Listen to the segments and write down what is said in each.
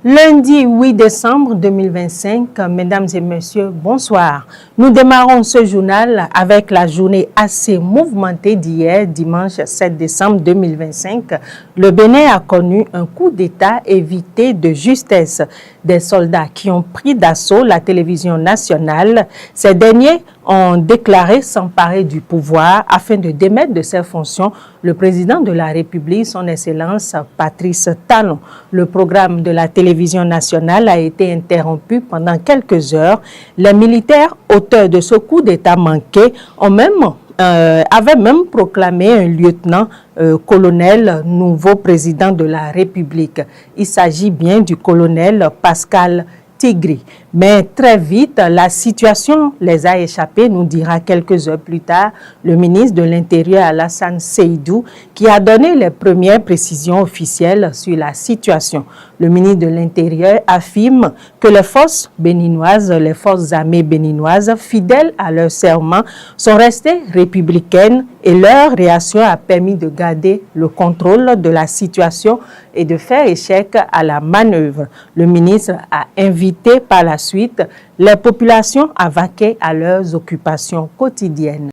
Lundi 8 décembre 2025, mesdames et messieurs, bonsoir. Nous démarrons ce journal avec la journée assez mouvementée d'hier, dimanche 7 décembre 2025. Le Bénin a connu un coup d'État évité de justesse. Des soldats qui ont pris d'assaut la télévision nationale. Ces derniers ont déclaré s'emparer du pouvoir afin de démettre de ses fonctions le président de la République, son Excellence Patrice Talon. Le programme de la télévision nationale a été interrompu pendant quelques heures. Les militaires auteurs de ce coup d'État manqué avaient même proclamé un lieutenant-colonel nouveau président de la République. Il s'agit bien du colonel Pascal Tigri. Mais très vite, la situation les a échappés, nous dira quelques heures plus tard le ministre de l'Intérieur Alassane Seydou, qui a donné les premières précisions officielles sur la situation. Le ministre de l'Intérieur affirme que les forces béninoises, les forces armées béninoises, fidèles à leur serment, sont restées républicaines et leur réaction a permis de garder le contrôle de la situation et de faire échec à la manœuvre. Le ministre a invité par la suite les populations à vaquer à leurs occupations quotidiennes.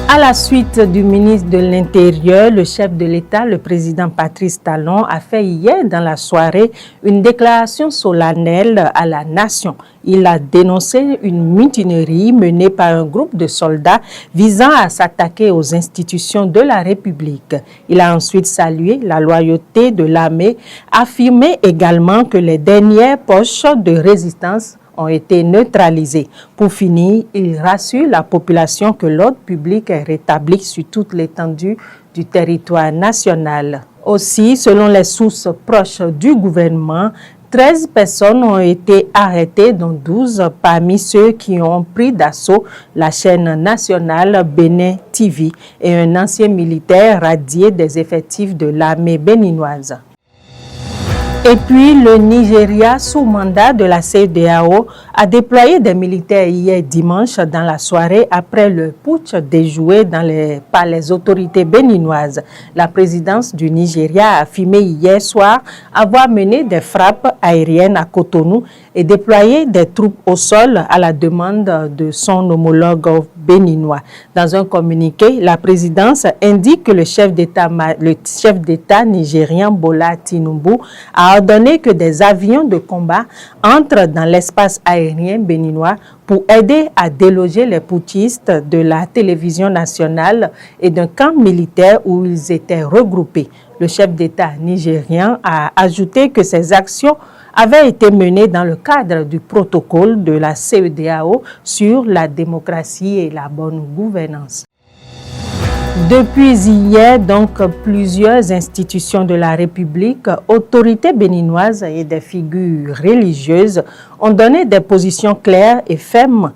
À la suite du ministre de l'Intérieur, le chef de l'État, le président Patrice Talon, a fait hier dans la soirée une déclaration solennelle à la nation. Il a dénoncé une mutinerie menée par un groupe de soldats visant à s'attaquer aux institutions de la République. Il a ensuite salué la loyauté de l'armée, affirmé également que les dernières poches de résistance ont été neutralisés. Pour finir, il rassure la population que l'ordre public est rétabli sur toute l'étendue du territoire national. Aussi, selon les sources proches du gouvernement, 13 personnes ont été arrêtées, dont 12 parmi ceux qui ont pris d'assaut la chaîne nationale Bénin TV et un ancien militaire radié des effectifs de l'armée béninoise. Et puis, le Nigeria, sous mandat de la CEDEAO, a déployé des militaires hier dimanche dans la soirée après le putsch déjoué par les autorités béninoises. La présidence du Nigeria a affirmé hier soir avoir mené des frappes aériennes à Cotonou et déployé des troupes au sol à la demande de son homologue béninois. Dans un communiqué, la présidence indique que le chef d'État nigérien Bola Tinubu a ordonné que des avions de combat entrent dans l'espace aérien béninois pour aider à déloger les putschistes de la télévision nationale et d'un camp militaire où ils étaient regroupés. Le chef d'État nigérien a ajouté que ces actions avaient été menées dans le cadre du protocole de la CEDEAO sur la démocratie et la bonne gouvernance. Depuis hier, donc, plusieurs institutions de la République, autorités béninoises et des figures religieuses ont donné des positions claires et fermes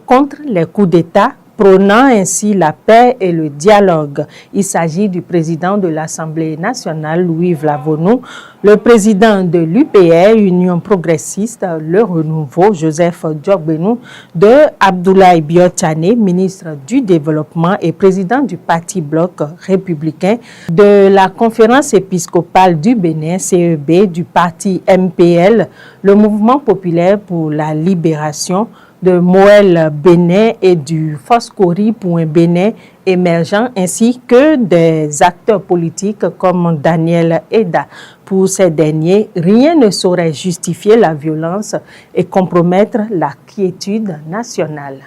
contre les coups d'État, prônant ainsi la paix et le dialogue. Il s'agit du président de l'Assemblée nationale, Louis Vlavonou, le président de l'UPR, Union progressiste, Le Renouveau, Joseph Diogbenou, de Abdoulaye Biotane, ministre du Développement et président du Parti Bloc républicain, de la Conférence épiscopale du Bénin, CEB, du Parti MPL, le Mouvement populaire pour la libération, de Moël Bénin et du Foscori pour un Bénin émergent, ainsi que des acteurs politiques comme Daniel Eda. Pour ces derniers, rien ne saurait justifier la violence et compromettre la quiétude nationale.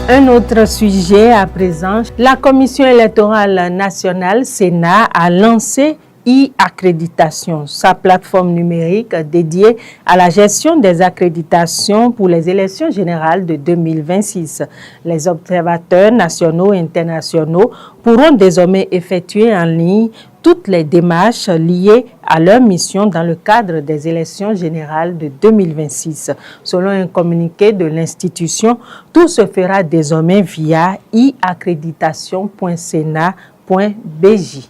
Un autre sujet à présent, la Commission électorale nationale, Sénat, a lancé e-accréditation, sa plateforme numérique dédiée à la gestion des accréditations pour les élections générales de 2026. Les observateurs nationaux et internationaux pourront désormais effectuer en ligne toutes les démarches liées à leur mission dans le cadre des élections générales de 2026. Selon un communiqué de l'institution, tout se fera désormais via e-accréditation.sena.bj.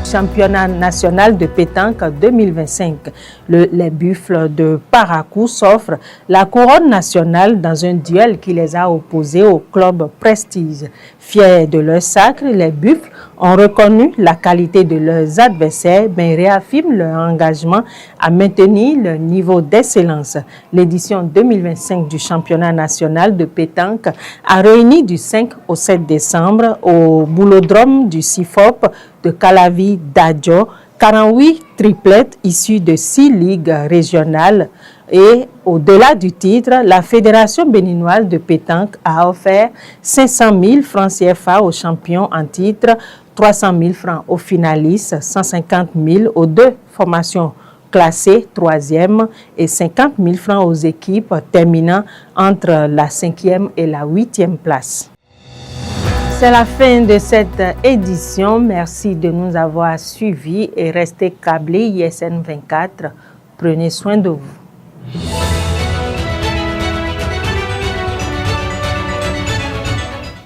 Championnat national de pétanque 2025. Les Buffles de Paracou s'offrent la couronne nationale dans un duel qui les a opposés au club Prestige. Fiers de leur sacre, les Buffles ont reconnu la qualité de leurs adversaires, mais réaffirment leur engagement à maintenir le niveau d'excellence. L'édition 2025 du championnat national de pétanque a réuni du 5 au 7 décembre au boulodrome du CIFOP de Calavi-Dadjo 48 triplettes issues de 6 ligues régionales. Et au-delà du titre, la Fédération béninoise de pétanque a offert 500 000 francs CFA aux champions en titre, 300 000 francs aux finalistes, 150 000 aux 2 formations classées 3e et 50 000 francs aux équipes terminant entre la 5e et la 8e place. C'est la fin de cette édition. Merci de nous avoir suivis et restez câblés ISN 24. Prenez soin de vous.